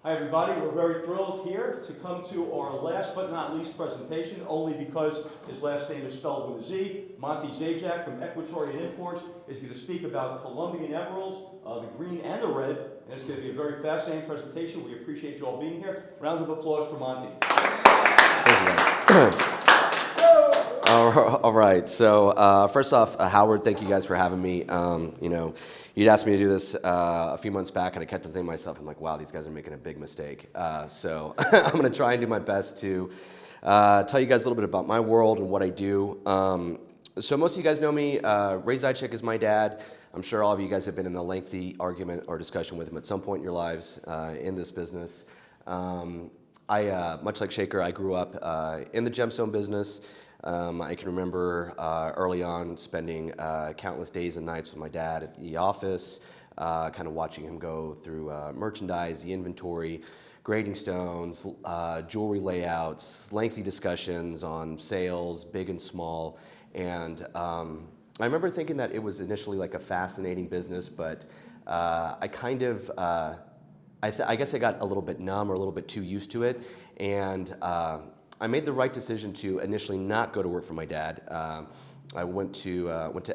Hi everybody, we're very thrilled here to come to our last but not least presentation, only because his last name is spelled with a Z. MONTE ZAJICEK from EQUATORIan Imports is going to speak about Colombian emeralds, the green and the red, and it's going to be a very fascinating presentation. We appreciate you all being here. Round of applause for Monty. All right. So first off, Howard, thank you guys for having me. You'd asked me to do this a few months back, and I kept on thinking to myself, I'm like, wow, these guys are making a big mistake. So I'm going to try and do my best to tell you guys a little bit about my world and what I do. So most of you guys know me. Ray Zajicek is my dad. I'm sure all of you guys have been in a lengthy argument or discussion with him at some point in your lives in this business. Much like Shaker, I grew up in the gemstone business. I can remember early on spending countless days and nights with my dad at the office, kind of watching him go through merchandise, the inventory, grading stones, jewelry layouts, lengthy discussions on sales, big and small. And I remember thinking that it was initially like a fascinating business, but I kind of, I guess I got a little bit numb or a little bit too used to it. And I made the right decision to initially not go to work for my dad. I went to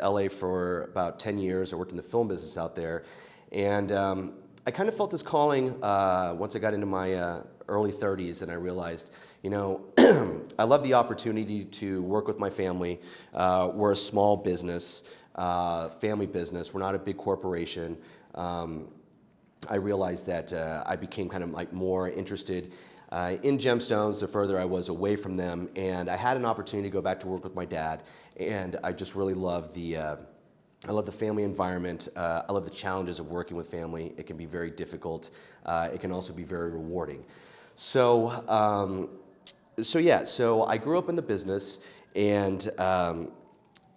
LA for about 10 years. I worked in the film business out there. And I kind of felt this calling once I got into my early 30s, and I realized, I love the opportunity to work with my family. We're a small business, family business. We're not a big corporation. I realized that I became kind of like more interested in gemstones the further I was away from them, and I had an opportunity to go back to work with my dad, and I just really love the family environment. I love the challenges of working with family. It can be very difficult. It can also be very rewarding. So I grew up in the business, and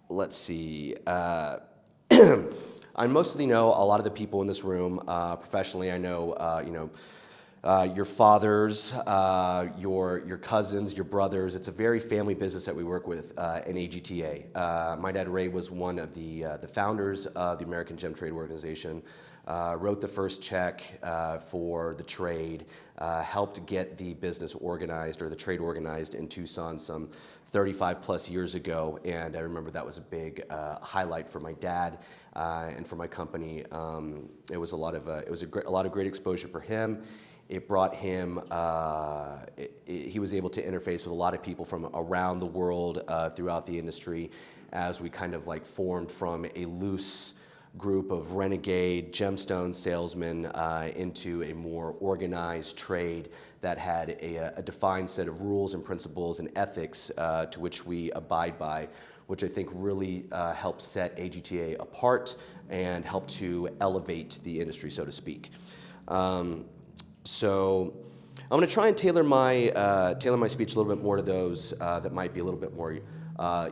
let's see. I mostly know a lot of the people in this room professionally. I know, your fathers, your cousins, your brothers. It's a very family business that we work with in AGTA. My dad, Ray, was one of the founders of the American Gem Trade Organization, wrote the first check for the trade, helped get the business organized or the trade organized in Tucson some 35 plus years ago, and I remember that was a big highlight for my dad and for my company. It was a lot of great exposure for him. It brought him, he was able to interface with a lot of people from around the world throughout the industry as we kind of like formed from a loose group of renegade gemstone salesmen into a more organized trade that had a defined set of rules and principles and ethics to which we abide by, which I think really helped set AGTA apart and helped to elevate the industry, so to speak. So I'm going to try and tailor my speech a little bit more to those that might be a little bit more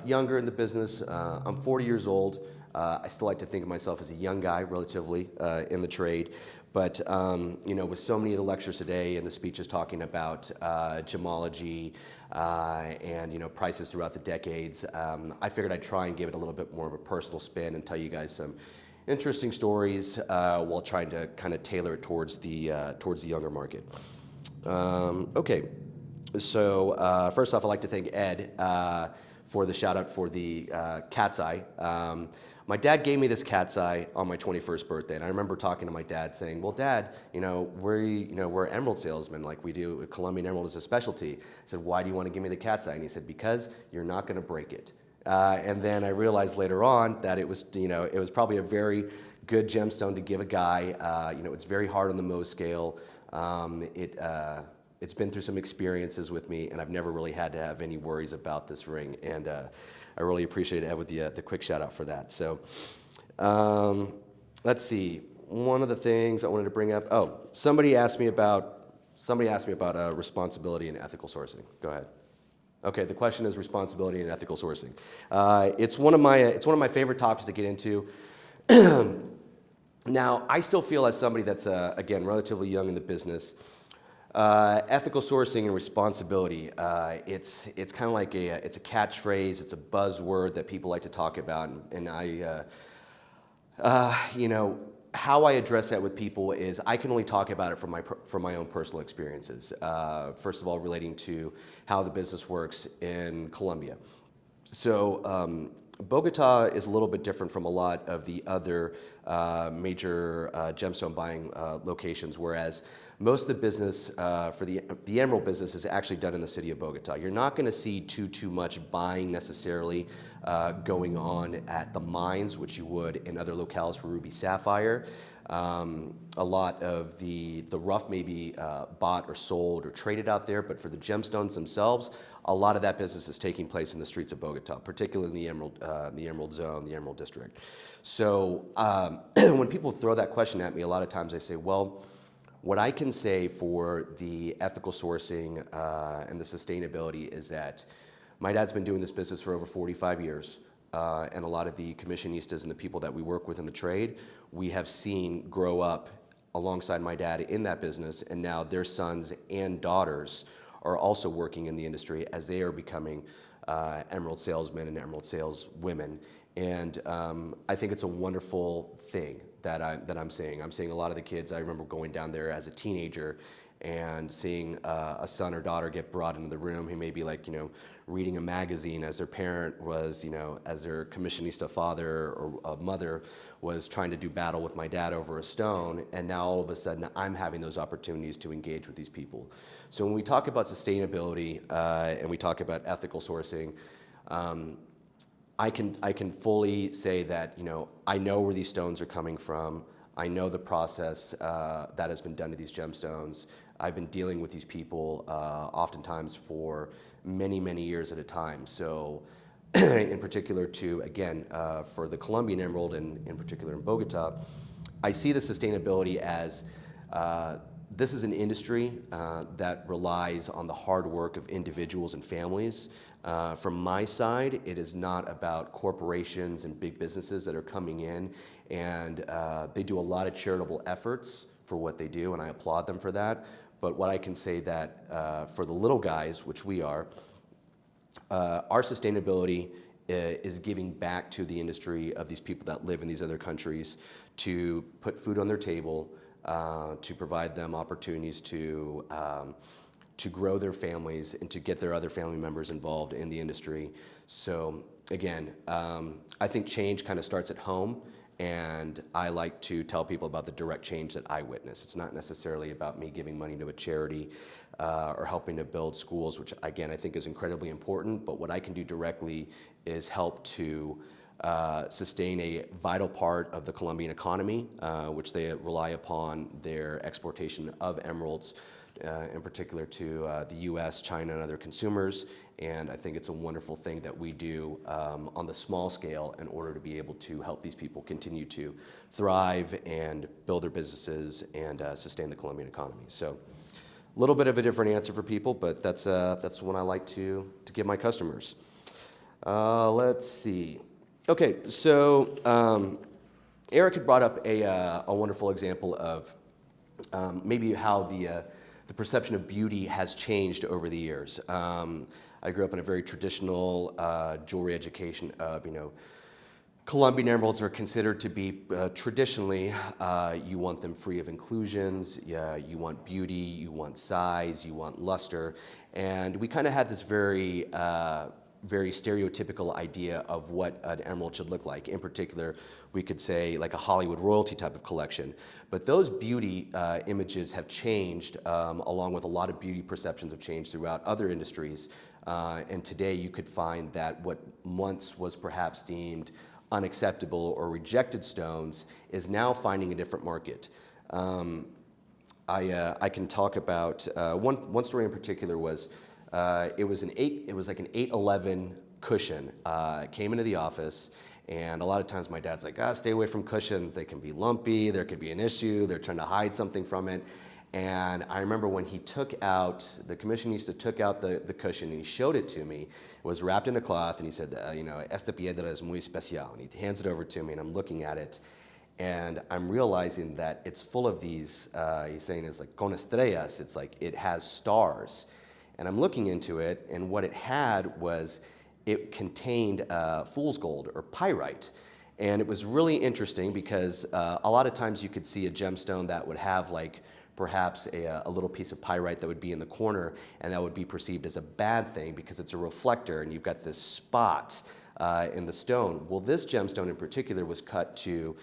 younger in the business. I'm 40 years old. I still like to think of myself as a young guy, relatively, in the trade. But with so many of the lectures today and the speeches talking about gemology and prices throughout the decades, I figured I'd try and give it a little bit more of a personal spin and tell you guys some interesting stories while trying to kind of tailor it towards the younger market. Okay, so first off, I'd like to thank Ed for the shout out for the cat's eye. My dad gave me this cat's eye on my 21st birthday, and I remember talking to my dad saying, well, Dad, we're emerald salesmen, like we do, Colombian emerald is a specialty. I said, why do you want to give me the cat's eye? And he said, because you're not going to break it. And then I realized later on that it was probably a very good gemstone to give a guy. It's very hard on the Mohs scale. It's been through some experiences with me, and I've never really had to have any worries about this ring. And I really appreciate Ed with the quick shout out for that. So let's see. One of the things I wanted to bring up. Oh, somebody asked me about responsibility and ethical sourcing. Go ahead. Okay, the question is responsibility and ethical sourcing. It's one of my favorite topics to get into. Now, I still feel as somebody that's again relatively young in the business. Ethical sourcing and responsibility. It's kind of like it's a catchphrase. It's a buzzword that people like to talk about, and I how I address that with people is I can only talk about it from my own personal experiences. First of all, relating to how the business works in Colombia. So Bogota is a little bit different from a lot of the other major gemstone buying locations, whereas most of the business for the emerald business is actually done in the city of Bogota. You're not going to see too much buying necessarily going on at the mines, which you would in other locales for ruby sapphire. A lot of the rough may be bought or sold or traded out there, but for the gemstones themselves, a lot of that business is taking place in the streets of Bogota, particularly in the Emerald Zone, the Emerald District. So when people throw that question at me, a lot of times I say, well, what I can say for the ethical sourcing and the sustainability is that my dad's been doing this business for over 45 years. And a lot of the commissionistas and the people that we work with in the trade, we have seen grow up alongside my dad in that business, and now their sons and daughters are also working in the industry as they are becoming emerald salesmen and emerald saleswomen. And I think it's a wonderful thing that I'm seeing. I'm seeing a lot of the kids. I remember going down there as a teenager and seeing a son or daughter get brought into the room who may be like, reading a magazine as their parent was, as their commissionista father or mother was trying to do battle with my dad over a stone, and now all of a sudden I'm having those opportunities to engage with these people. So when we talk about sustainability and we talk about ethical sourcing, I can fully say that, I know where these stones are coming from. I know the process that has been done to these gemstones. I've been dealing with these people oftentimes for many years at a time. So in particular for the Colombian emerald and in particular in Bogota, I see the sustainability as this is an industry that relies on the hard work of individuals and families. From my side, it is not about corporations and big businesses that are coming in, and they do a lot of charitable efforts for what they do, and I applaud them for that. But what I can say that for the little guys, which we are, our sustainability is giving back to the industry of these people that live in these other countries to put food on their table, to provide them opportunities to grow their families and to get their other family members involved in the industry. So again, I think change kind of starts at home, and I like to tell people about the direct change that I witness. It's not necessarily about me giving money to a charity or helping to build schools, which again I think is incredibly important, but what I can do directly is help to sustain a vital part of the Colombian economy, which they rely upon their exportation of emeralds, in particular to the US, China, and other consumers. And I think it's a wonderful thing that we do on the small scale in order to be able to help these people continue to thrive and build their businesses and sustain the Colombian economy. So a little bit of a different answer for people, but that's one I like to give my customers. Let's see. Okay, so Eric had brought up a wonderful example of maybe how the perception of beauty has changed over the years. I grew up in a very traditional jewelry education of, Colombian emeralds are considered to be traditionally, you want them free of inclusions, you want beauty, you want size, you want luster, and we kind of had this very stereotypical idea of what an emerald should look like. In particular, we could say like a Hollywood royalty type of collection. But those beauty images have changed, along with a lot of beauty perceptions have changed throughout other industries. And today you could find that what once was perhaps deemed unacceptable or rejected stones is now finding a different market. I can talk about one story in particular was it was like an 811 cushion. Came into the office, and a lot of times my dad's like, stay away from cushions. They can be lumpy. There could be an issue. They're trying to hide something from it. And I remember when he the commissionista took out the cushion and he showed it to me. It was wrapped in a cloth, and he said, esta piedra es muy especial. And he hands it over to me, and I'm looking at it, and I'm realizing that it's full of these, he's saying it's like con estrellas. It's like it has stars. And I'm looking into it, and what it had was it contained fool's gold or pyrite. And it was really interesting because a lot of times you could see a gemstone that would have like perhaps a little piece of pyrite that would be in the corner, and that would be perceived as a bad thing because it's a reflector and you've got this spot in the stone. Well, this gemstone in particular was cut to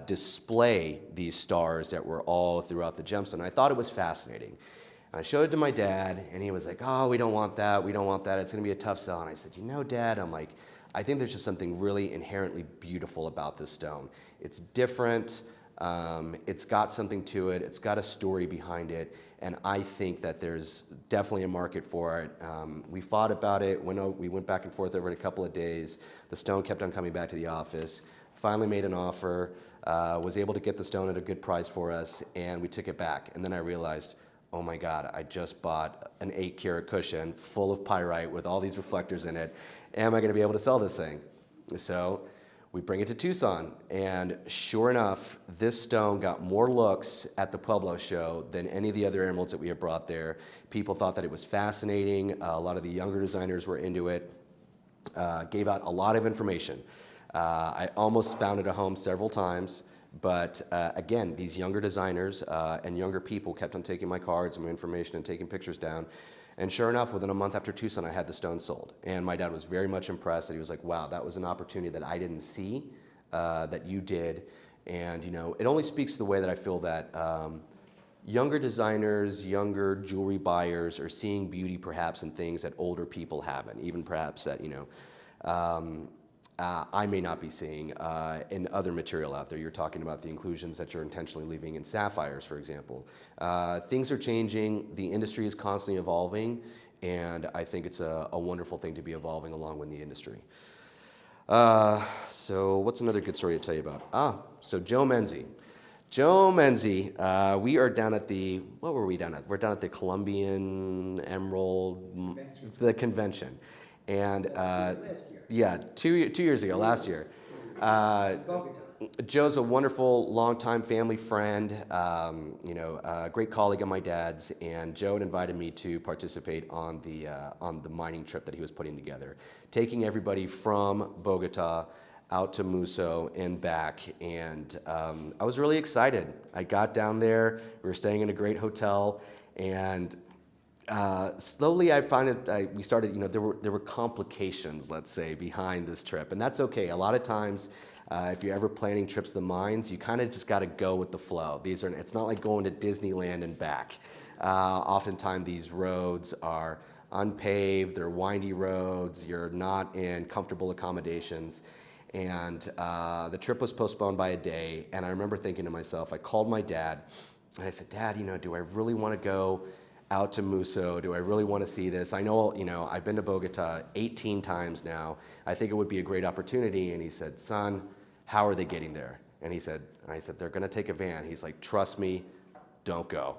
display these stars that were all throughout the gemstone. I thought it was fascinating. And I showed it to my dad, and he was like, oh, we don't want that, we don't want that, it's gonna be a tough sell. And I said, you know, Dad, I'm like, I think there's just something really inherently beautiful about this stone. It's different, it's got something to it, it's got a story behind it, and I think that there's definitely a market for it. We fought about it, we went back and forth over it a couple of days. The stone kept on coming back to the office, finally made an offer, was able to get the stone at a good price for us, and we took it back. And then I realized, oh my God, I just bought an 8-carat cushion full of pyrite with all these reflectors in it. Am I gonna be able to sell this thing? So we bring it to Tucson, and sure enough, this stone got more looks at the Pueblo show than any of the other emeralds that we have brought there. People thought that it was fascinating. A lot of the younger designers were into it, gave out a lot of information. I almost found it a home several times, but again, these younger designers and younger people kept on taking my cards and my information and taking pictures down. And sure enough, within a month after Tucson, I had the stone sold. And my dad was very much impressed. And he was like, wow, that was an opportunity that I didn't see, that you did. And you know, it only speaks to the way that I feel that younger designers, younger jewelry buyers are seeing beauty perhaps in things that older people haven't, even perhaps that, you know, I may not be seeing in other material out there. You're talking about the inclusions that you're intentionally leaving in sapphires, for example. Things are changing, the industry is constantly evolving, and I think it's a wonderful thing to be evolving along with the industry. So what's another good story to tell you about? So Joe Menzie. Joe Menzie, we are down at the, what were we down at? We're down at the Colombian Emerald, the convention. And yeah, two years ago, last year. Joe's a wonderful, longtime family friend, you know, a great colleague of my dad's, and Joe had invited me to participate on the mining trip that he was putting together, taking everybody from Bogota out to Muso and back, and I was really excited. I got down there, we were staying in a great hotel, and slowly I find it, we started, you know, there were complications, let's say, behind this trip, and that's okay. A lot of times, if you're ever planning trips to the mines, you kind of just got to go with the flow. It's not like going to Disneyland and back. Oftentimes these roads are unpaved, they're windy roads, you're not in comfortable accommodations, and the trip was postponed by a day, and I remember thinking to myself, I called my dad, and I said, Dad, you know, do I really want to go out to Muso? Do I really want to see this? I know, you know, I've been to Bogota 18 times now. I think it would be a great opportunity. And he said, son, how are they getting there? And I said, they're going to take a van. He's like, trust me, don't go.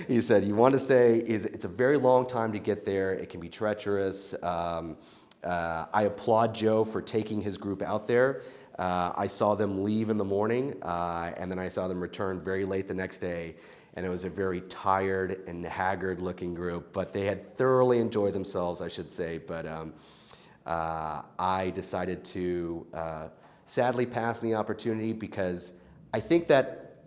He said, you want to stay, it's a very long time to get there. It can be treacherous. I applaud Joe for taking his group out there. I saw them leave in the morning, and then I saw them return very late the next day. And it was a very tired and haggard looking group, but they had thoroughly enjoyed themselves, I should say. But I decided to sadly pass the opportunity, because I think that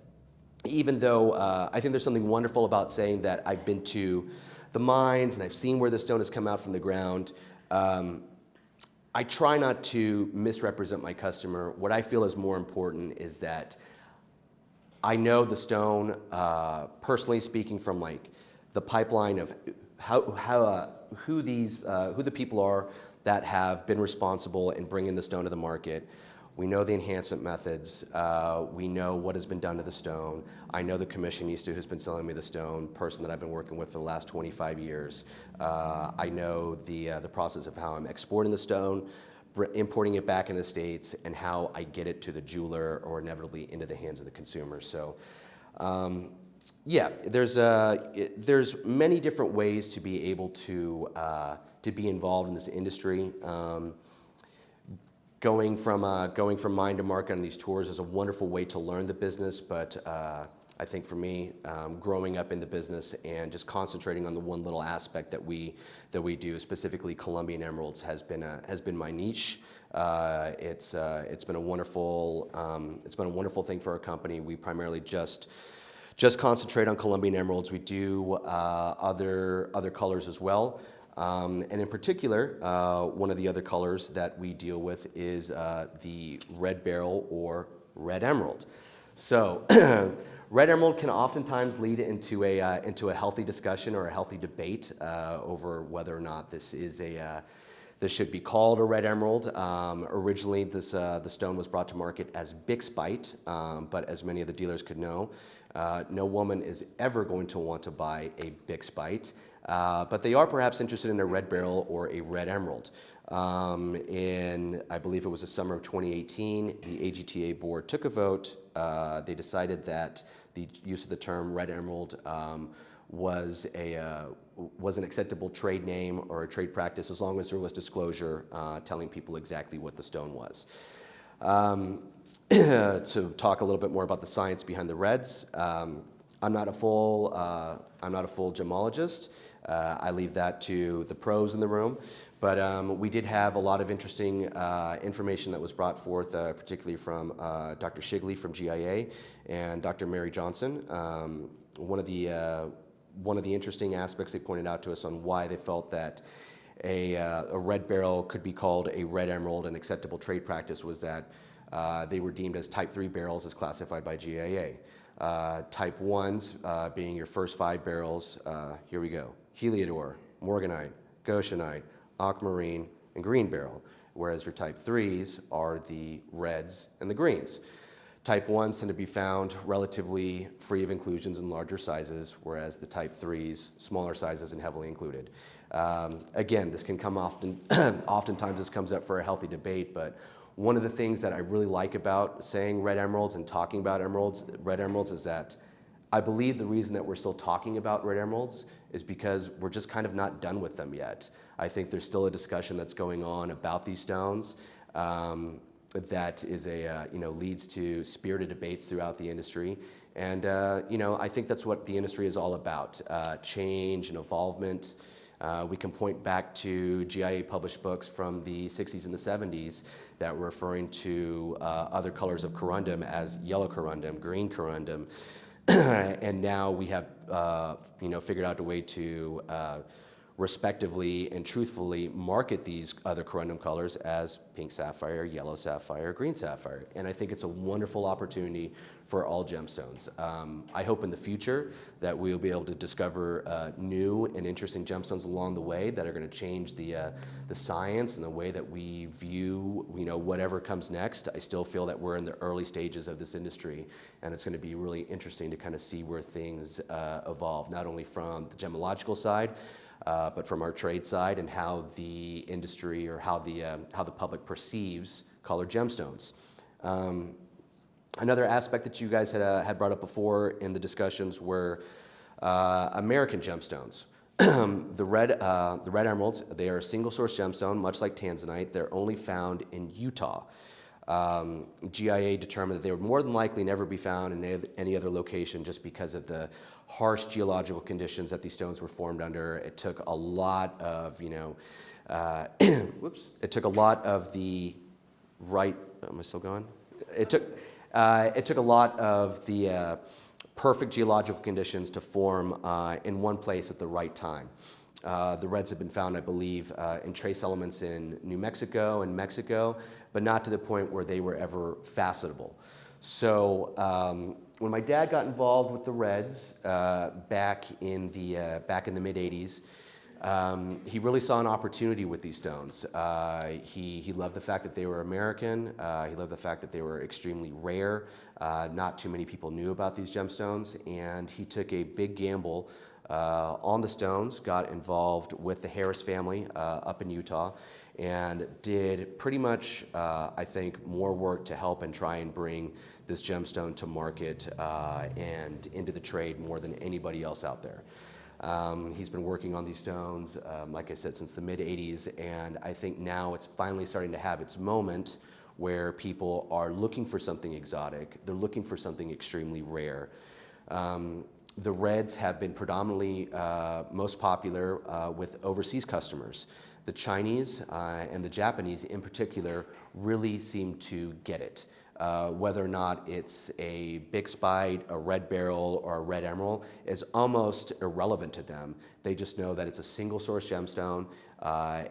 even though I think there's something wonderful about saying that I've been to the mines and I've seen where the stone has come out from the ground, I try not to misrepresent my customer. What I feel is more important is that I know the stone, personally speaking, from like the pipeline of who the people are that have been responsible in bringing the stone to the market. We know the enhancement methods. We know what has been done to the stone. I know the commissionista who's been selling me the stone, person that I've been working with for the last 25 years. I know the process of how I'm exporting the stone, importing it back into the States, and how I get it to the jeweler or inevitably into the hands of the consumer. So yeah, there's many different ways to be able to be involved in this industry. Going from mine to market on these tours is a wonderful way to learn the business, but I think for me, growing up in the business and just concentrating on the one little aspect that we do, specifically Colombian emeralds, has been my niche. It's been a wonderful thing for our company. We primarily just concentrate on Colombian emeralds. We do other colors as well. And in particular, one of the other colors that we deal with is the red beryl or red emerald. So red emerald can oftentimes lead into a healthy discussion or a healthy debate over whether or not this should be called a red emerald. Originally, the stone was brought to market as bixbite, but as many of the dealers could know, no woman is ever going to want to buy a bixbite, but they are perhaps interested in a red beryl or a red emerald. In, I believe it was the summer of 2018, the AGTA board took a vote. They decided that the use of the term red emerald was an acceptable trade name or a trade practice as long as there was disclosure telling people exactly what the stone was. To talk a little bit more about the science behind the reds, I'm not a full gemologist. I leave that to the pros in the room. But we did have a lot of interesting information that was brought forth, particularly from Dr. Shigley from GIA and Dr. Mary Johnson. One of the interesting aspects they pointed out to us on why they felt that a red beryl could be called a red emerald, an acceptable trade practice, was that they were deemed as type 3 barrels as classified by GIA. Type 1s being your first 5 barrels, here we go: Heliodor, Morganite, Goshenite, Aquamarine, and Green Beryl, whereas your type 3s are the reds and the greens. Type 1s tend to be found relatively free of inclusions in larger sizes, whereas the type 3s, smaller sizes and heavily included. Again, this can come oftentimes this comes up for a healthy debate, but one of the things that I really like about saying red emeralds and talking about red emeralds is that I believe the reason that we're still talking about red emeralds is because we're just kind of not done with them yet. I think there's still a discussion that's going on about these stones that is leads to spirited debates throughout the industry. And I think that's what the industry is all about, change and evolvement. We can point back to GIA published books from the 60s and the 70s that were referring to other colors of corundum as yellow corundum, green corundum, and now we have figured out a way to respectively and truthfully market these other corundum colors as pink sapphire, yellow sapphire, green sapphire. And I think it's a wonderful opportunity for all gemstones. I hope in the future that we'll be able to discover new and interesting gemstones along the way that are going to change the science and the way that we view whatever comes next. I still feel that we're in the early stages of this industry, and it's going to be really interesting to kind of see where things evolve, not only from the gemological side, but from our trade side and how the industry or how the public perceives colored gemstones. Another aspect that you guys had brought up before in the discussions were American gemstones. The red emeralds, they are a single source gemstone, much like tanzanite. They're only found in Utah. GIA determined that they would more than likely never be found in any other location just because of the harsh geological conditions that these stones were formed under. It took a lot of, it took a lot of the right, am I still going? It took a lot of the perfect geological conditions to form in one place at the right time. The reds have been found, I believe, in trace elements in New Mexico and Mexico, but not to the point where they were ever facetable. So when my dad got involved with the reds back in the mid '80s, he really saw an opportunity with these stones. He loved the fact that they were American. He loved the fact that they were extremely rare. Not too many people knew about these gemstones, and he took a big gamble on the stones, got involved with the Harris family up in Utah, and did pretty much, I think, more work to help and try and bring this gemstone to market and into the trade more than anybody else out there. He's been working on these stones, like I said, since the mid '80s, and I think now it's finally starting to have its moment where people are looking for something exotic. They're looking for something extremely rare. The reds have been predominantly most popular with overseas customers. The Chinese and the Japanese in particular really seem to get it. Whether or not it's a big spite, a red beryl, or a red emerald is almost irrelevant to them. They just know that it's a single source gemstone.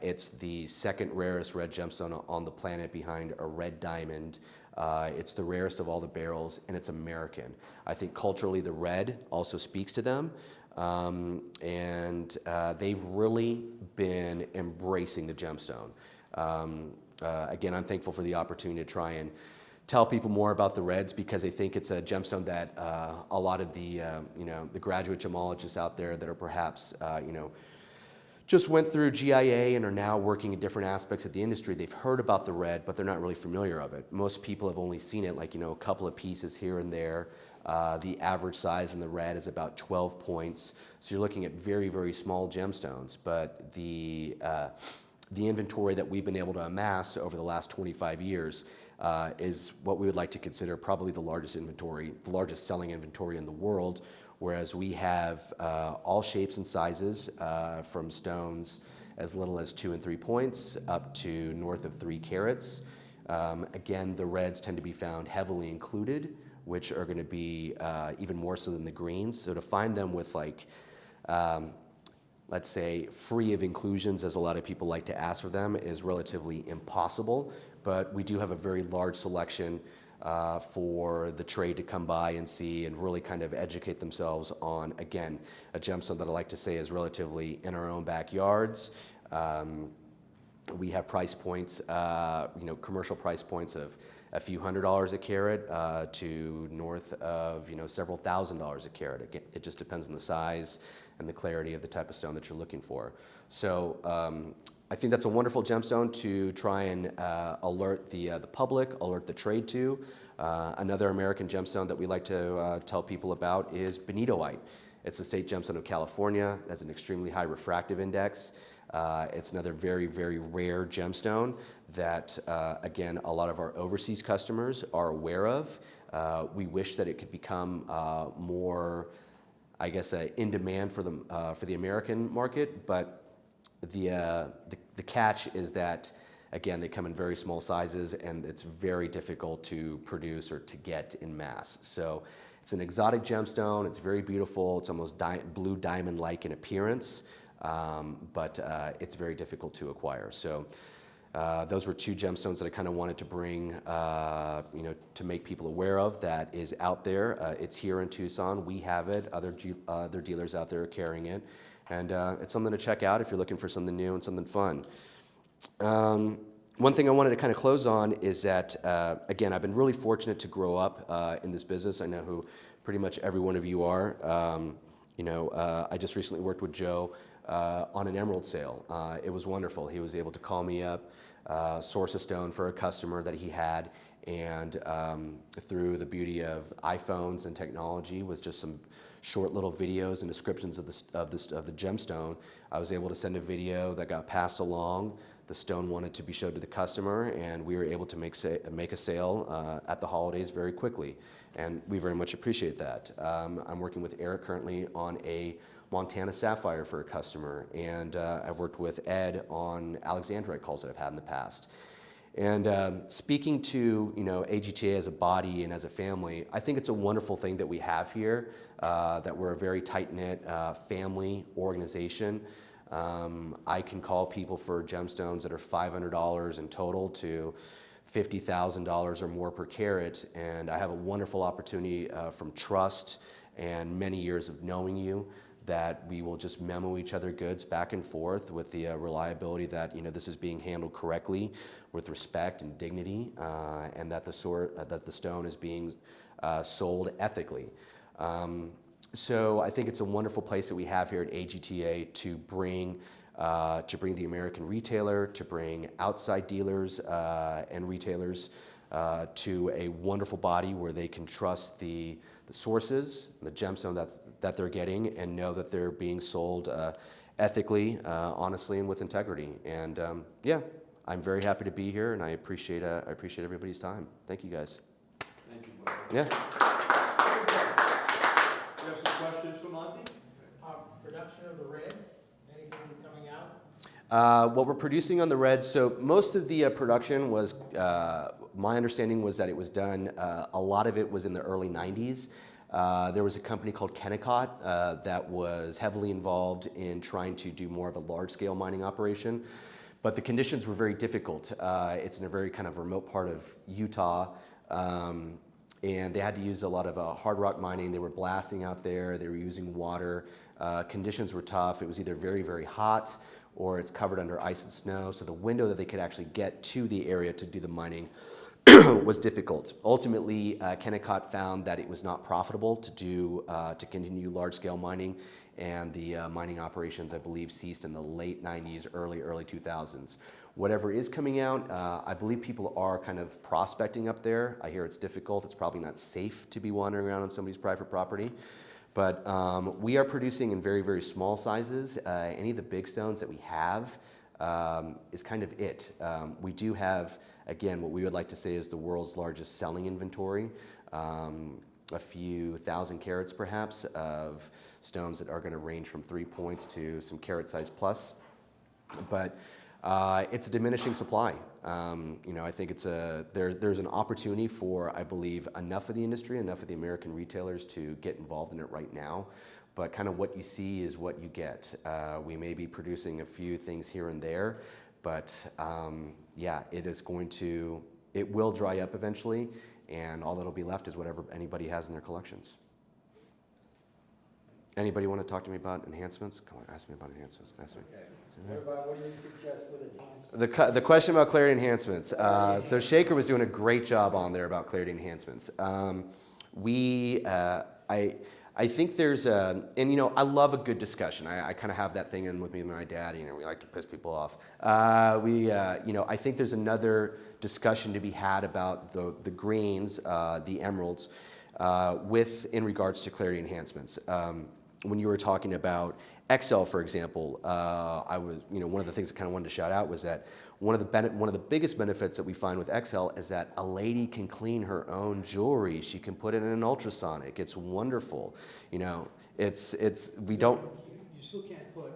It's the second rarest red gemstone on the planet behind a red diamond. It's the rarest of all the beryls, and it's American. I think culturally the red also speaks to them, and they've really been embracing the gemstone. Again, I'm thankful for the opportunity to try and tell people more about the reds, because I think it's a gemstone that a lot of the the graduate gemologists out there that are perhaps just went through GIA and are now working in different aspects of the industry, they've heard about the red, but they're not really familiar of it. Most people have only seen it like, a couple of pieces here and there. The average size in the red is about 12 points. So you're looking at very, very small gemstones, but the inventory that we've been able to amass over the last 25 years is what we would like to consider probably the largest inventory, the largest selling inventory in the world, whereas we have all shapes and sizes from stones as little as 2 and 3 points up to north of 3 carats. Again, the reds tend to be found heavily included, which are going to be even more so than the greens. So to find them with let's say free of inclusions, as a lot of people like to ask for them, is relatively impossible. But we do have a very large selection for the trade to come by and see and really kind of educate themselves on, again, a gemstone that I like to say is relatively in our own backyards. We have price points, commercial price points of a few $100s a carat to north of several $1,000s a carat. Again, it just depends on the size and the clarity of the type of stone that you're looking for. So I think that's a wonderful gemstone to try and alert the public, alert the trade to. Another American gemstone that we like to tell people about is bonitoite. It's the state gemstone of California. It has an extremely high refractive index. It's another very, very rare gemstone that, again, a lot of our overseas customers are aware of. We wish that it could become more, I guess, in demand for the American market, but the catch is that, again, they come in very small sizes, and it's very difficult to produce or to get in mass. So it's an exotic gemstone. It's very beautiful. It's almost blue diamond-like in appearance, but it's very difficult to acquire. So those were 2 gemstones that I kind of wanted to bring, to make people aware of that is out there. It's here in Tucson. We have it. Other dealers out there are carrying it. And it's something to check out if you're looking for something new and something fun. One thing I wanted to kind of close on is that, again, I've been really fortunate to grow up in this business. I know who pretty much every one of you are. I just recently worked with Joe on an emerald sale. It was wonderful. He was able to call me up, source a stone for a customer that he had, and through the beauty of iPhones and technology, with just some short little videos and descriptions of the gemstone, I was able to send a video that got passed along. The stone wanted to be showed to the customer, and we were able to make a sale at the holidays very quickly, and we very much appreciate that. I'm working with Eric currently on a Montana sapphire for a customer, and I've worked with Ed on Alexandrite calls that I've had in the past. And speaking to AGTA as a body and as a family, I think it's a wonderful thing that we have here, that we're a very tight-knit family organization. I can call people for gemstones that are $500 in total to $50,000 or more per carat, and I have a wonderful opportunity from trust and many years of knowing you that we will just memo each other goods back and forth with the reliability that this is being handled correctly with respect and dignity, and that the stone is being sold ethically. So I think it's a wonderful place that we have here at AGTA to bring the American retailer, to bring outside dealers and retailers to a wonderful body where they can trust the sources, the gemstone that they're getting, and know that they're being sold ethically, honestly, and with integrity. And yeah, I'm very happy to be here, and I appreciate everybody's time. Thank you, guys. Thank you, Bob. Yeah. production of the reds? Anything coming out? What we're producing on the Reds, so most of the production was, my understanding was that it was done, a lot of it was in the early 90s. There was a company called Kennecott that was heavily involved in trying to do more of a large-scale mining operation, but the conditions were very difficult. It's in a very kind of remote part of Utah, and they had to use a lot of hard rock mining. They were blasting out there, they were using water. Conditions were tough. It was either very, very hot or it's covered under ice and snow, so the window that they could actually get to the area to do the mining was difficult. Ultimately, Kennecott found that it was not profitable to continue large-scale mining, and the mining operations, I believe, ceased in the late 90s, early 2000s. Whatever is coming out, I believe people are kind of prospecting up there. I hear it's difficult. It's probably not safe to be wandering around on somebody's private property. But we are producing in very, very small sizes. Any of the big stones that we have is kind of it. We do have, again, what we would like to say is the world's largest selling inventory. A few thousand carats, perhaps, of stones that are going to range from 3 points to some carat size plus. But it's a diminishing supply. I think there's an opportunity for, I believe, enough of the industry, enough of the American retailers to get involved in it right now. But kind of what you see is what you get. We may be producing a few things here and there, but yeah, it will dry up eventually, and all that'll be left is whatever anybody has in their collections. Anybody want to talk to me about enhancements? Come on, ask me about enhancements. Ask me. Okay. What do you suggest with enhancements? The question about clarity enhancements. So Shaker was doing a great job on there about clarity enhancements. I think there's and I love a good discussion. I kind of have that thing in with me and my dad. We like to piss people off. I think there's another discussion to be had about the greens, the emeralds, in regards to clarity enhancements. When you were talking about XL, for example, one of the things I kind of wanted to shout out was that one of the biggest benefits that we find with XL is that a lady can clean her own jewelry. She can put it in an ultrasonic. It's wonderful. We don't. You still can't put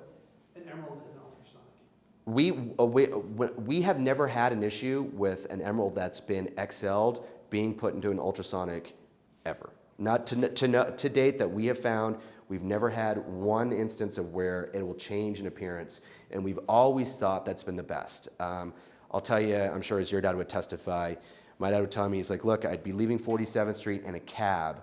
an emerald in an ultrasonic. We have never had an issue with an emerald that's been XL'd being put into an ultrasonic ever. Not to date that we have found. We've never had one instance of where it will change in appearance, and we've always thought that's been the best. I'll tell you, I'm sure as your dad would testify, my dad would tell me, he's like, look, I'd be leaving 47th Street in a cab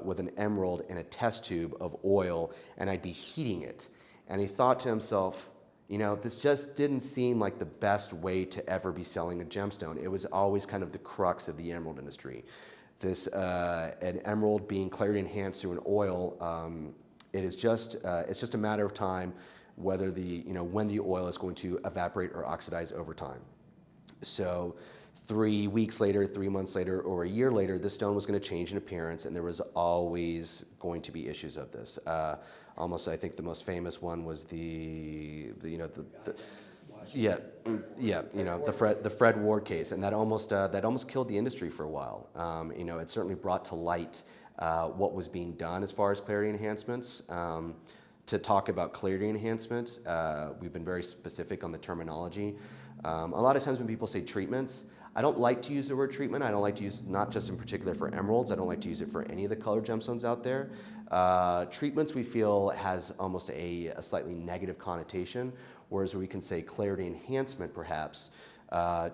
with an emerald and a test tube of oil, and I'd be heating it. And he thought to himself, this just didn't seem like the best way to ever be selling a gemstone. It was always kind of the crux of the emerald industry. An emerald being clarity enhanced through an oil, it's just a matter of time whether when the oil is going to evaporate or oxidize over time. So 3 weeks later, 3 months later, or a year later, this stone was going to change in appearance, and there was always going to be issues of this. Almost, I think the most famous one was the Fred Ward case, and that almost killed the industry for a while. It certainly brought to light what was being done as far as clarity enhancements. To talk about clarity enhancement, we've been very specific on the terminology. A lot of times when people say treatments, I don't like to use the word treatment. I don't like to use, not just in particular for emeralds, I don't like to use it for any of the colored gemstones out there. Treatments we feel has almost a slightly negative connotation, whereas we can say clarity enhancement perhaps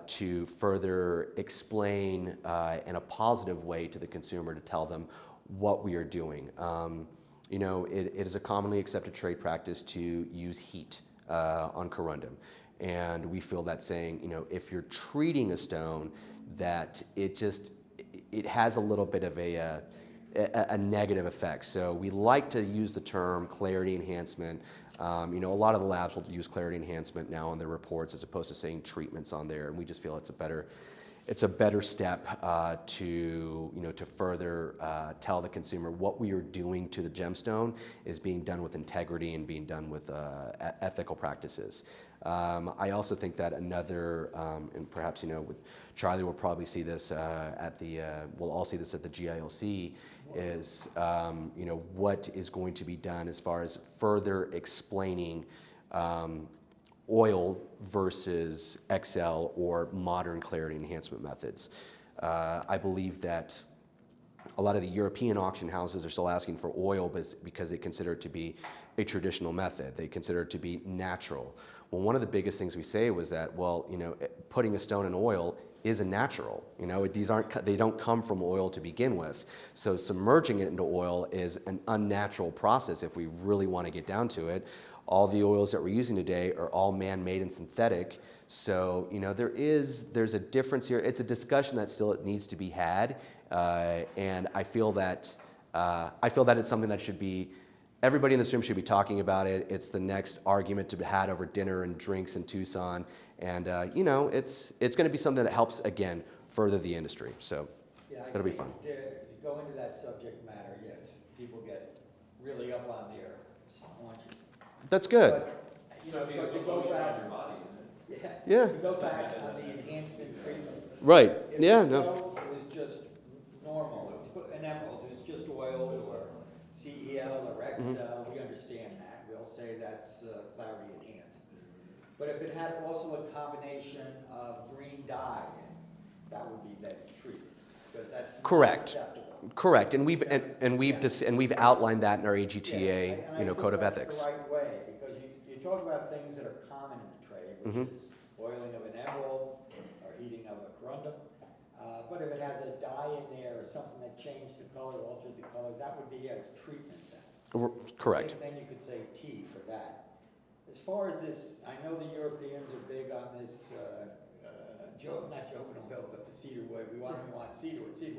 to further explain in a positive way to the consumer to tell them what we are doing. It is a commonly accepted trade practice to use heat on corundum. And we feel that saying, if you're treating a stone, that it has a little bit of a negative effect. So we like to use the term clarity enhancement. A lot of the labs will use clarity enhancement now on their reports as opposed to saying treatments on there, and we just feel it's it's a better step to further tell the consumer what we are doing to the gemstone is being done with integrity and being done with ethical practices. I also think that another, and perhaps Charlie will probably see this we'll all see this at the GILC, is what is going to be done as far as further explaining oil versus XL or modern clarity enhancement methods. I believe that a lot of the European auction houses are still asking for oil because they consider it to be a traditional method. They consider it to be natural. Well, one of the biggest things we say was that, putting a stone in oil is a natural. They don't come from oil to begin with. So submerging it into oil is an unnatural process if we really want to get down to it. All the oils that we're using today are all man-made and synthetic. So there's a difference here. It's a discussion that still needs to be had, and I feel that it's something that everybody in this room should be talking about it. It's the next argument to be had over dinner and drinks in Tucson, and it's going to be something that helps again further the industry. So it'll be fun. You go into that subject matter, yes, people get really up on their haunches. That's good. But to go back, Yeah. to go back on the enhancement treatment. Right. If Yeah. the No. stone was just normal, an emerald, it was just oil or CEL or XL, we understand that. We'll say that's clarity enhanced. But if it had also a combination of green dye, that would be better treated, because that's not Correct. acceptable. Correct, and we've outlined that in our AGTA, Yeah, and I code of think ethics. that's the right way, because you talk about things that are common in the trade, which is oiling of an emerald or heating of a corundum. But if it has a dye in there or something that changed the color, altered the color, that would be as treatment then. Correct. Then you could say T for that. As far as this, I know the Europeans are big on this, not joking oil, but the cedar wood. We want cedar wood,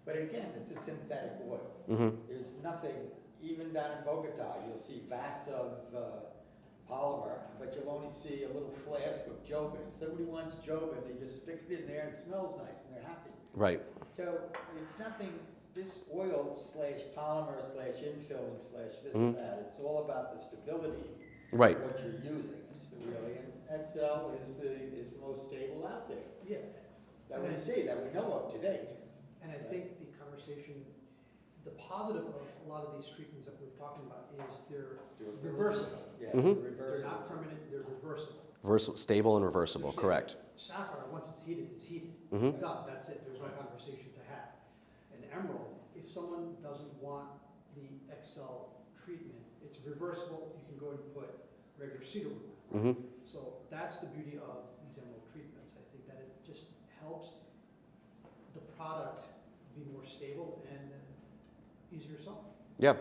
But again, it's a synthetic oil. There's nothing, even down in Bogota, you'll see vats of polymer, but you'll only see a little flask of Jobin. If somebody wants Jobin, they just stick it in there and it smells nice and they're happy. Right. So it's nothing, this oil slash polymer slash infilling slash this and that, it's all about the stability Right. of what you're using. It's the really, and XL is the most stable out there. Yeah, That we see, that we know of today. and I think the conversation, the positive of a lot of these treatments that we're talking about is they're reversible. Yeah, Mhm. They're reversible. not permanent, they're reversible. Stable and reversible, So say correct. Sapphire, once it's heated, it's heated. Mhm. Done, that's it, there's no conversation to have. An emerald, if someone doesn't want the XL treatment, it's reversible, you can go and put regular cedar wood. So that's the beauty of these emerald treatments. I think that it just helps the product be more stable and easier to sell. Yeah.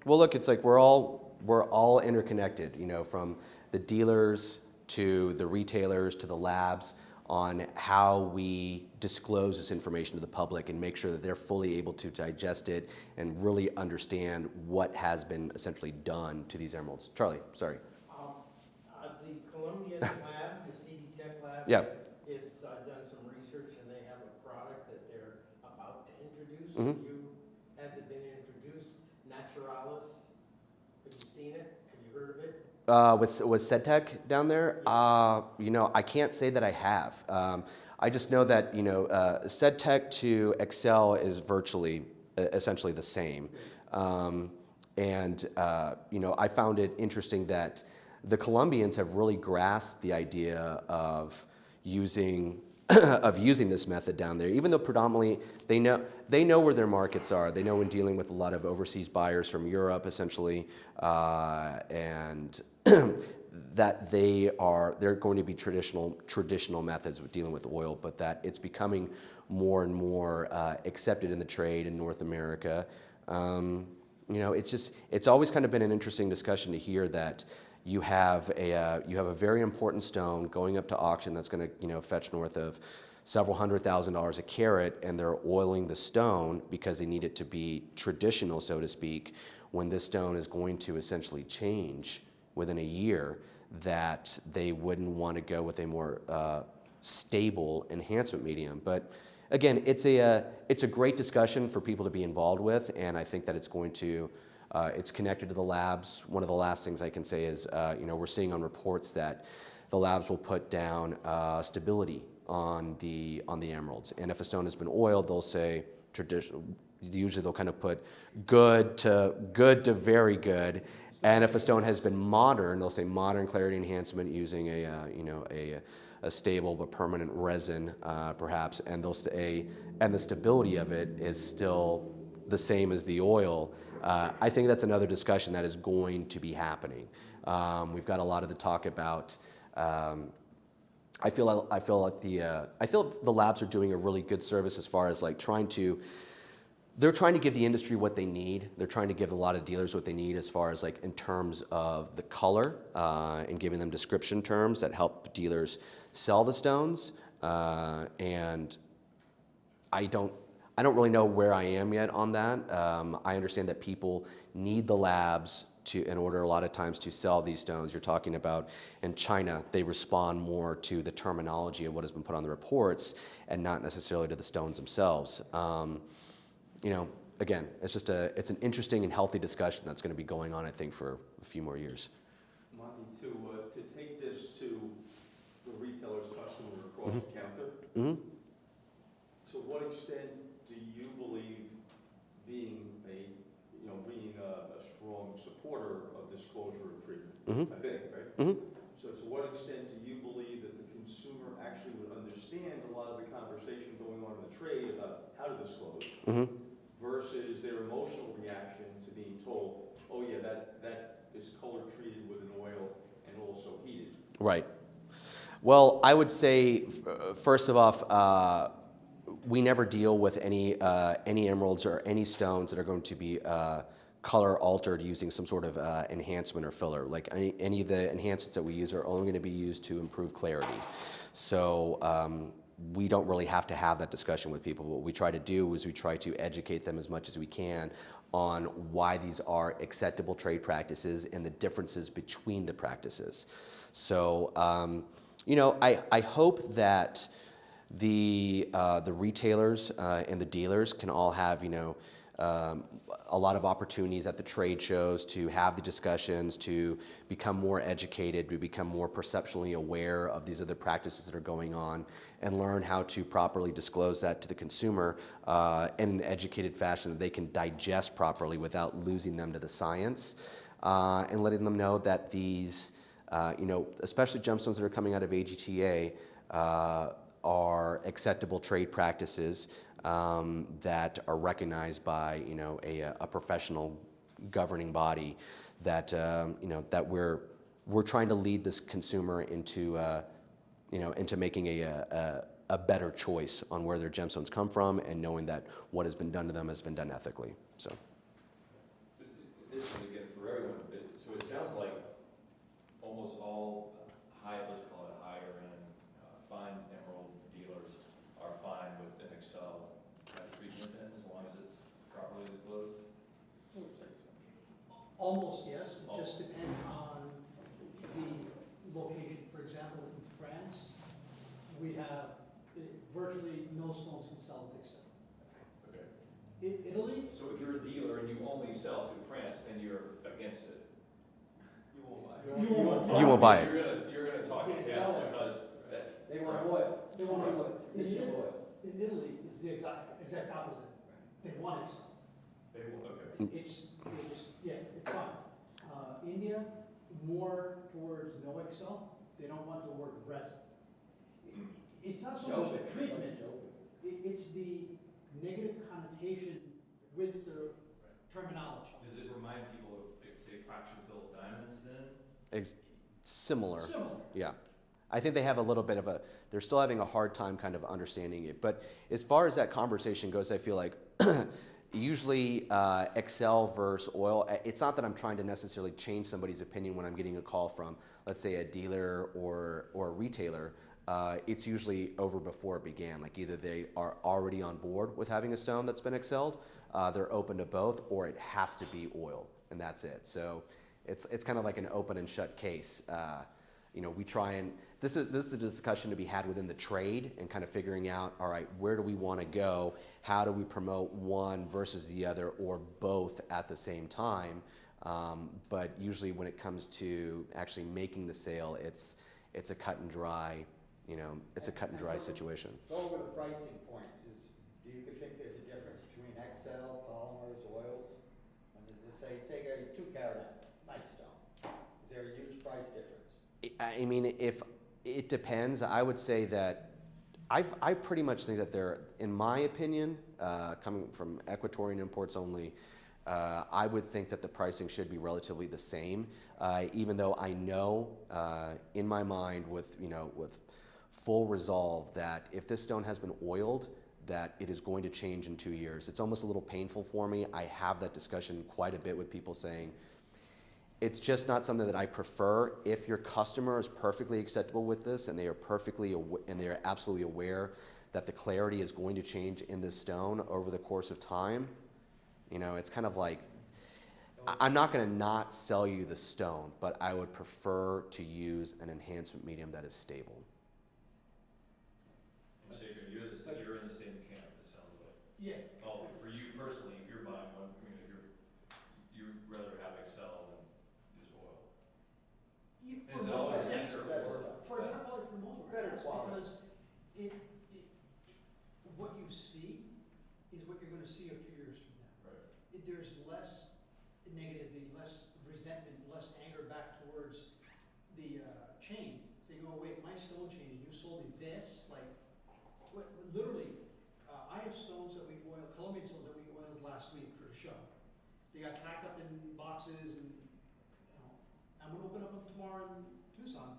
Well, look, it's like we're all interconnected, from the dealers to the retailers to the labs on how we disclose this information to the public and make sure that they're fully able to digest it and really understand what has been essentially done to these emeralds. Charlie, sorry. The Colombian lab, the CD Tech lab, Yeah. is done some research and they have a product that they're about to introduce. Has it been introduced? Naturalis, have you seen it? Have you heard of it? Was Centurion down there? I can't say that I have. I just know that Centurion to Excel is virtually essentially the same, I found it interesting that the Colombians have really grasped the idea of using this method down there, even though predominantly they know where their markets are. They know when dealing with a lot of overseas buyers from Europe, essentially, and that they're going to be traditional methods of dealing with oil, but that it's becoming more and more accepted in the trade in North America. It's always kind of been an interesting discussion to hear that you have a very important stone going up to auction that's going to fetch north of several $100,000 a carat, and they're oiling the stone because they need it to be traditional, so to speak, when this stone is going to essentially change within a year, that they wouldn't want to go with a more stable enhancement medium. But again, it's a great discussion for people to be involved with, and I think that it's going to, it's connected to the labs. One of the last things I can say is, we're seeing on reports that the labs will put down stability on the emeralds, and if a stone has been oiled, they'll say traditional. Usually they'll kind of put good to very good, and if a stone has been modern, they'll say modern clarity enhancement using a stable but permanent resin, perhaps, and they'll say, and the stability of it is still the same as the oil. I think that's another discussion that is going to be happening. We've got a lot of the talk about. I feel like the labs are doing a really good service as far as like they're trying to give the industry what they need. They're trying to give a lot of dealers what they need as far as like in terms of the color and giving them description terms that help dealers sell the stones. And I don't really know where I am yet on that. I understand that people need the labs in order a lot of times to sell these stones. You're talking about in China, they respond more to the terminology of what has been put on the reports and not necessarily to the stones themselves. Again, it's an interesting and healthy discussion that's going to be going on, I think, for a few more years. Monte, to take this to the retailer's customer across the counter, to what extent do you believe being a strong supporter of disclosure of treatment? I think, right? So to what extent do you believe that the consumer actually would understand a lot of the conversation going on in the trade about how to disclose versus their emotional reaction to being told, oh yeah, that is color treated with an oil and also heated? Right. Well, I would say, first of all, we never deal with any emeralds or any stones that are going to be color altered using some sort of enhancement or filler. Like any of the enhancements that we use are only going to be used to improve clarity. So we don't really have to have that discussion with people. What we try to do is we try to educate them as much as we can on why these are acceptable trade practices and the differences between the practices. So I hope that the retailers and the dealers can all have a lot of opportunities at the trade shows to have the discussions, to become more educated, to become more perceptually aware of these other practices that are going on, and learn how to properly disclose that to the consumer in an educated fashion that they can digest properly without losing them to the science, and letting them know that these, especially gemstones that are coming out of AGTA, are acceptable trade practices that are recognized by a professional governing body, that that we're trying to lead this consumer into making a better choice on where their gemstones come from, and knowing that what has been done to them has been done ethically. So this is again for everyone. So it sounds like almost all let's call it higher end fine emerald dealers are fine with an Excel type treatment, then, as long as it's properly disclosed. Almost yes, it just depends on the location. For example, in France, we have virtually no stones can sell with Excel. Okay. In Italy, So if you're a dealer and you only sell to France, then you're against it. You won't buy you won't buy it. You're gonna talk Can't it sell down it. because They want oil. They want oil. in They Italy, oil. in Italy, it's the exact opposite. They want Excel. they will, okay. It's fine. India, more towards no Excel. They don't want the word resin. It's not so much the treatment, it's the negative connotation with the terminology. Does it remind people of, say, fraction filled diamonds then? Similar. Similar. Yeah. I think they have a little bit of they're still having a hard time kind of understanding it. But as far as that conversation goes, I feel like usually Excel versus oil, it's not that I'm trying to necessarily change somebody's opinion when I'm getting a call from, let's say, a dealer or a retailer. It's usually over before it began. Like either they are already on board with having a stone that's been excelled, they're open to both, or it has to be oil, and that's it. So it's kind of like an open and shut case. we try and, this is a discussion to be had within the trade and kind of figuring out, all right, where do we want to go? How do we promote one versus the other or both at the same time? But usually when it comes to actually making the sale, it's a cut and dry, it's a cut and dry situation. Go over the pricing points. Do you think there's a difference between XL, polymers, oils? Let's say take a 2-carat nice stone. Is there a huge price difference? I mean, if it depends, I would say that I pretty much think that they're, in my opinion, coming from Equatorian Imports only, I would think that the pricing should be relatively the same, even though I know in my mind with full resolve that if this stone has been oiled, that it is going to change in 2 years. It's almost a little painful for me. I have that discussion quite a bit with people saying, it's just not something that I prefer. If your customer is perfectly acceptable with this and they are absolutely aware that the clarity is going to change in this stone over the course of time, it's kind of like, I'm not going to not sell you the stone, but I would prefer to use an enhancement medium that is stable. And Shaker, you're in the same camp, it sounds like. Yeah. Oh, for you personally, if you're buying one, you'd rather have Excel than use oil. For Is the it most always part, yes. easier Better or? stuff. For better quality, for the most part, Better yes, quality. because what you see is what you're gonna see a few years from now. Right. There's less negativity, less resentment, less anger back towards the chain. Saying, oh wait, my stone changed, you sold me this, like, literally, I have stones that we oiled, Colombian stones that we oiled last week for the show. They got packed up in boxes and, I'm gonna open up them tomorrow in Tucson,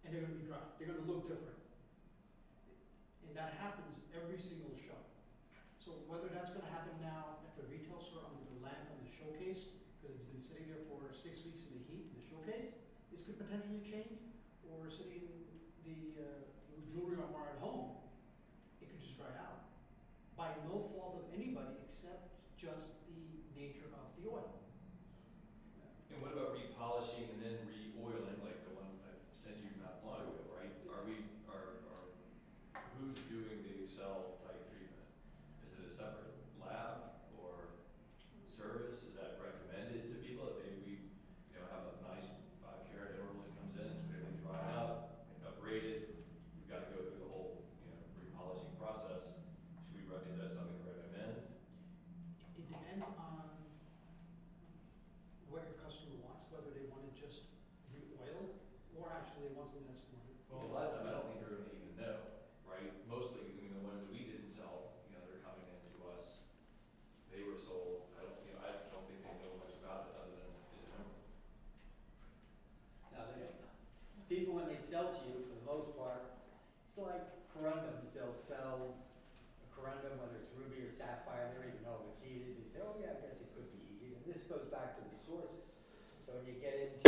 and they're gonna be dry, they're gonna look different. And that happens every single show. So whether that's gonna happen now at the retail store under the lamp on the showcase, because it's been sitting there for 6 weeks in the heat in the showcase, this could potentially change, or sitting in the jewelry armoire at home, it could just dry out. By no fault of anybody except just the nature of the oil. And what about repolishing and then re-oiling, like the one I sent you not long ago, right? Who's doing the Excel type treatment? Is it a separate lab or service? Is that recommended to people if we have a nice 5-carat emerald that comes in, it's clearly dried up, upgraded, we've got to go through the whole, repolishing process. Is that something to recommend? It depends on what your customer wants, whether they want it just re-oiled, or actually they want something that's more. Well, a lot of time, I don't think they're gonna even know, right? Mostly, the ones that we didn't sell, they're coming into us. They were sold, I don't think they know much about it other than it's an emerald. No, they don't know. People, when they sell to you, for the most part, it's like corundums. They'll sell a corundum, whether it's ruby or sapphire, they don't even know if it's heated. They say, oh yeah, I guess it could be heated. And this goes back to the sources. So when you get into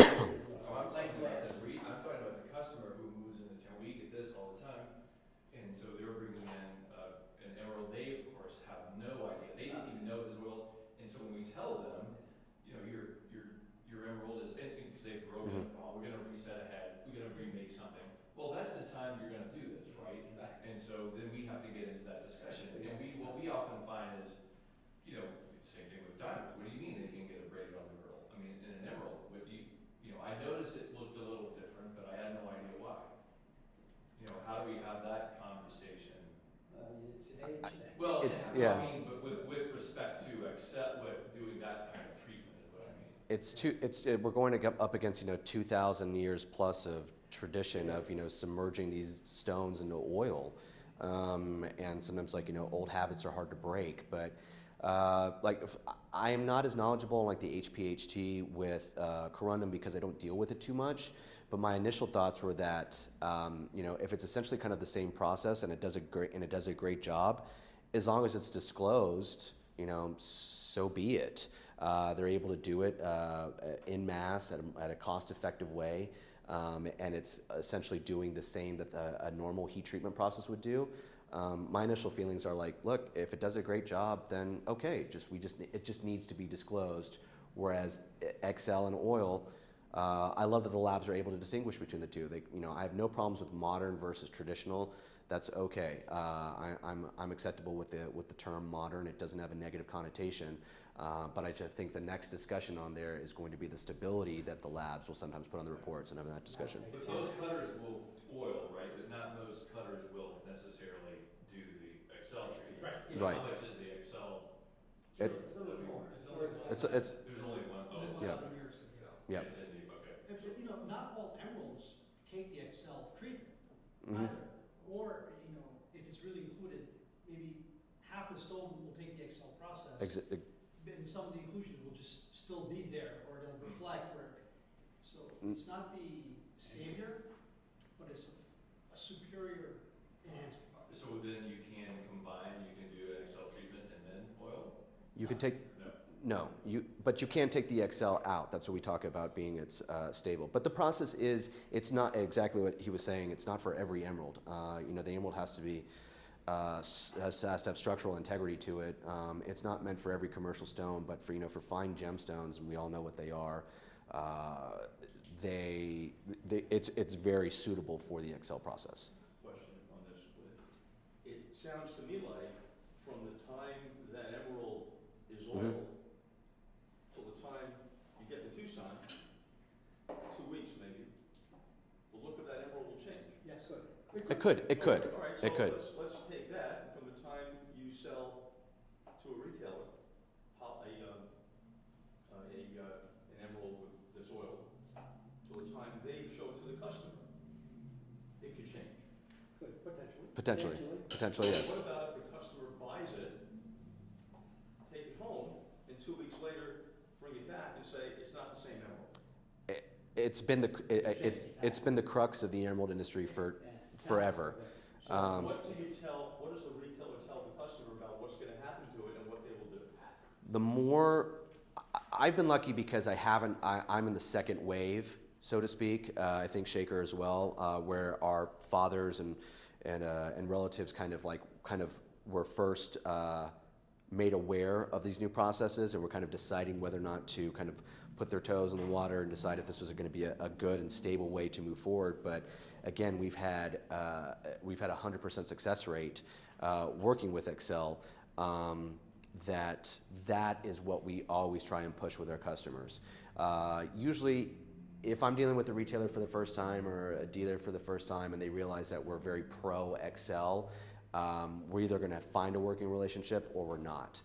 I'm like talking about glass, I'm talking about the customer who moves into town. We get this all the time, and so they're bringing in an emerald. They of course have no idea. They didn't even know it was oil. And so when we tell them, your emerald is, because they've broken. Oh, we're going to reset ahead. We're going to remake something. Well, that's the time you're going to do this, right? And so then we have to get into that discussion. And what we often find is, same thing with diamonds. What do you mean they can get abraded on the emerald? I mean, in an emerald, I noticed it looked a little different, but I had no idea why. How do we have that conversation? it's an age thing. Well, Yeah. I mean, but with respect to accept with doing that kind of treatment is what I mean. We're going to get up against 2,000 years plus of tradition of submerging these stones into oil, and sometimes old habits are hard to break. But I am not as knowledgeable on the HPHT with corundum because I don't deal with it too much. But my initial thoughts were that if it's essentially kind of the same process and it does a great job, as long as it's disclosed, so be it. They're able to do it in mass at a cost-effective way, and it's essentially doing the same that a normal heat treatment process would do. My initial feelings are like, look, if it does a great job, then okay, it just needs to be disclosed. Whereas XL and oil, I love that the labs are able to distinguish between the two. I have no problems with modern versus traditional. That's okay. I'm acceptable with the term modern. It doesn't have a negative connotation. But I just think the next discussion on there is going to be the stability that the labs will sometimes put on the reports and having that discussion. But those cutters will oil, right? But not those cutters will necessarily do the Excel treatment. Right. So Right. how much is the Excel? It- It's a little more. It's only one. It's There's only one. Oh, Yeah. Yeah. It's in the, okay. And so, not all emeralds take the Excel treatment Mhm. either. Or, if it's really included, maybe half the stone will take the Excel process. And some of the inclusions will just still be there, or they'll reflect where, so it's not the savior, but it's a superior enhancement. So then you can combine, you can do an Excel treatment and then oil? You could take. No. No, but you can't take the Excel out. That's what we talk about being stable. But the process it's not exactly what he was saying. It's not for every emerald. The emerald has to be, has to have structural integrity to it. It's not meant for every commercial stone, but for fine gemstones, and we all know what they are, it's very suitable for the Excel process. Question on this. It sounds to me like from the time that emerald is oiled till the time you get to Tucson, 2 weeks maybe, the look of that emerald will change. Yes. It could. All right, so It could. let's take that, and from the time you sell to a retailer, an emerald with this oil, till the time they show it to the customer, it could change. Could, potentially. Potentially, What yes. about if the customer buys it, take it home, and 2 weeks later, bring it back and say, it's not the same emerald? It's been the crux of the emerald industry for forever. So what does the retailer tell the customer about what's going to happen to it and what they will do? The more I've been lucky because I'm in the second wave, so to speak. I think Shaker as well, where our fathers and relatives kind of were first made aware of these new processes, and were kind of deciding whether or not to kind of put their toes in the water and decide if this was going to be a good and stable way to move forward. But again, we've had 100% success rate working with Excel. That is what we always try and push with our customers. Usually, if I'm dealing with a retailer for the first time or a dealer for the first time and they realize that we're very pro Excel, we're either going to find a working relationship or we're not,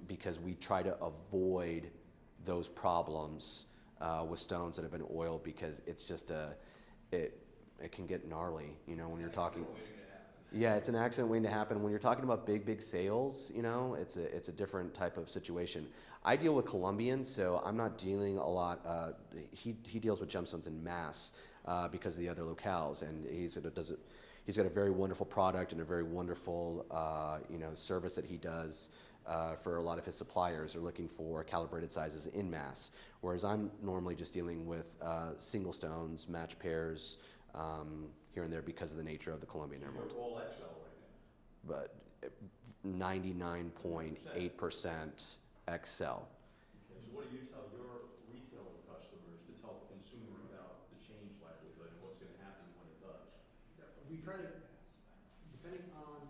because we try to avoid those problems with stones that have been oiled, because it's just it can get gnarly, when you're talking. Yeah, it's an accident waiting to happen. When you're talking about big sales, it's a different type of situation. I deal with Colombian, so I'm not dealing a lot. He deals with gemstones in mass because of the other locales, and he's got a very wonderful product and a very wonderful service that he does for a lot of his suppliers. Are looking for calibrated sizes in mass, whereas I'm normally just dealing with single stones, match pairs, here and there because of the nature of the Colombian emerald. You're all Excel right now. But 99.8% Excel. Okay, so what do you tell your retail customers to tell the consumer about the change likelihood and what's going to happen when it does? We try to, depending on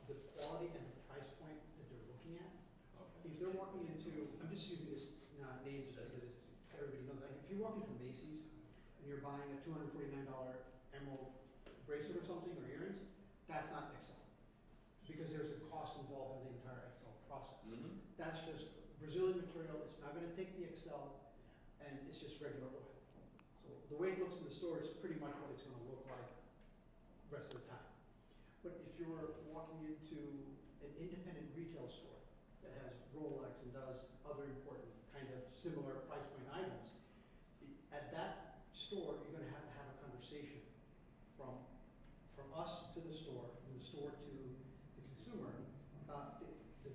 the quality and the price point that they're looking at, if they're walking into, I'm just using this name just because everybody knows that. If you walk into Macy's and you're buying a $249 emerald bracelet or something, or earrings, that's not Excel. Because there's a cost involved in the entire Excel process. Mm-hmm. That's just Brazilian material, it's not gonna take the Excel, and it's just regular oil. So the way it looks in the store is pretty much what it's gonna look like the rest of the time. But if you're walking into an independent retail store that has Rolex and does other important kind of similar price point items, at that store, you're gonna have to have a conversation from us to the store, from the store to the consumer, about the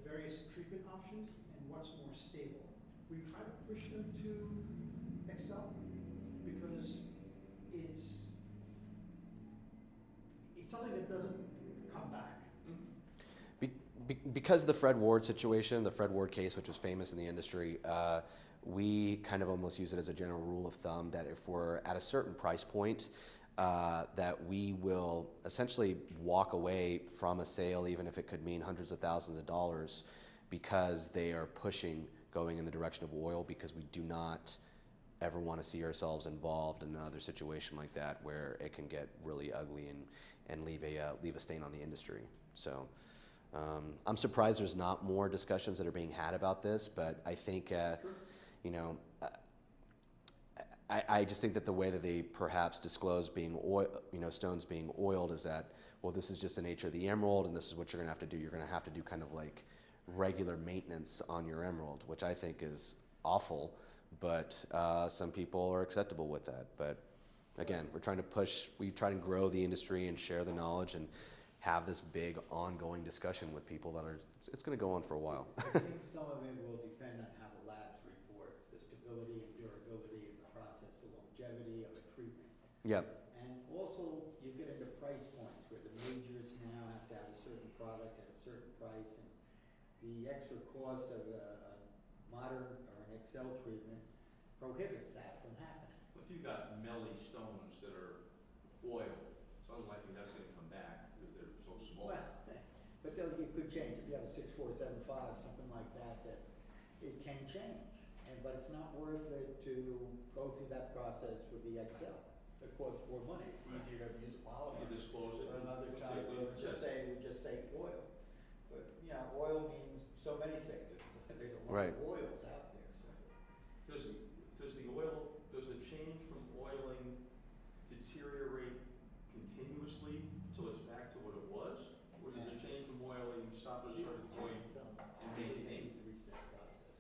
various treatment options and what's more stable. We try to push them to Excel because it's something that doesn't come back. Because of the Fred Ward situation, the Fred Ward case, which was famous in the industry, we kind of almost use it as a general rule of thumb that if we're at a certain price point, that we will essentially walk away from a sale, even if it could mean hundreds of thousands of dollars, because they are pushing going in the direction of oil, because we do not ever want to see ourselves involved in another situation like that where it can get really ugly and leave a stain on the industry. So I'm surprised there's not more discussions that are being had about this, but I think, you know, I just think that the way that they perhaps disclose being stones being oiled is that, well, this is just the nature of the emerald, and this is what you're going to have to do. You're going to have to do kind of like regular maintenance on your emerald, which I think is awful, but some people are acceptable with that. But again, we try to grow the industry and share the knowledge and have this big ongoing discussion with people that it's going to go on for a while. I think some of it will depend on how the labs report the stability and durability of the process, the longevity of a treatment. Yep. And also, you get into price points where the majors now have to have a certain product at a certain price, and the extra cost of a modern or an Excel treatment prohibits that from happening. If you've got melly stones that are oil, it's unlikely that's going to come back because they're so small. Well, but it could change. If you have a 6475, something like that, it can change. But it's not worth it to go through that process with the Excel. It costs more money. It's easier to use polymer. You disclose it. Or another type of, we just say oil. But, you know, oil means so many things. There's a lot Right. of oils out there, so. Does the change from oiling deteriorate continuously until it's back to what it was? Or does it change from oiling, stop at a certain point, and maintain? To reach that process.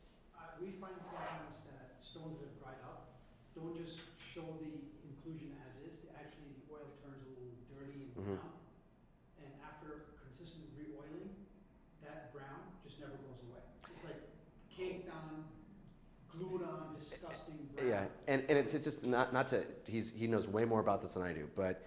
We find sometimes that stones that have dried up don't just show the inclusion as is. Actually, the oil turns a little dirty and Mhm. brown. And after consistent re-oiling, that brown just never goes away. It's like caked on, glued on, disgusting brown. Yeah, and it's just not to, he knows way more about this than I do, but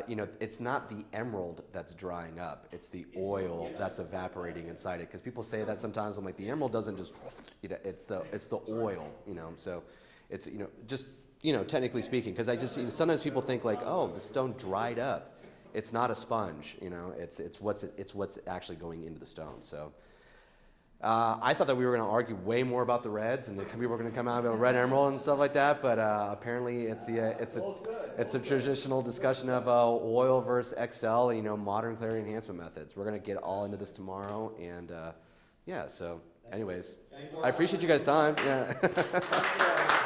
you know, it's not the emerald that's drying up, it's the oil that's evaporating inside it. Because people say that sometimes, I'm like, the emerald doesn't just, you know, it's the oil, you know. So it's, you know, just, you know, technically speaking, because I just, you know, sometimes people think like, oh, the stone dried up. It's not a sponge, you know. It's what's actually going into the stone. So. I thought that we were going to argue way more about the reds, and people were going to come out about red emerald and stuff like that. But apparently, it's a traditional discussion of oil versus XL, you know, modern clarity enhancement methods. We're going to get all into this tomorrow, and yeah. So, anyways, I appreciate you guys' time. Yeah.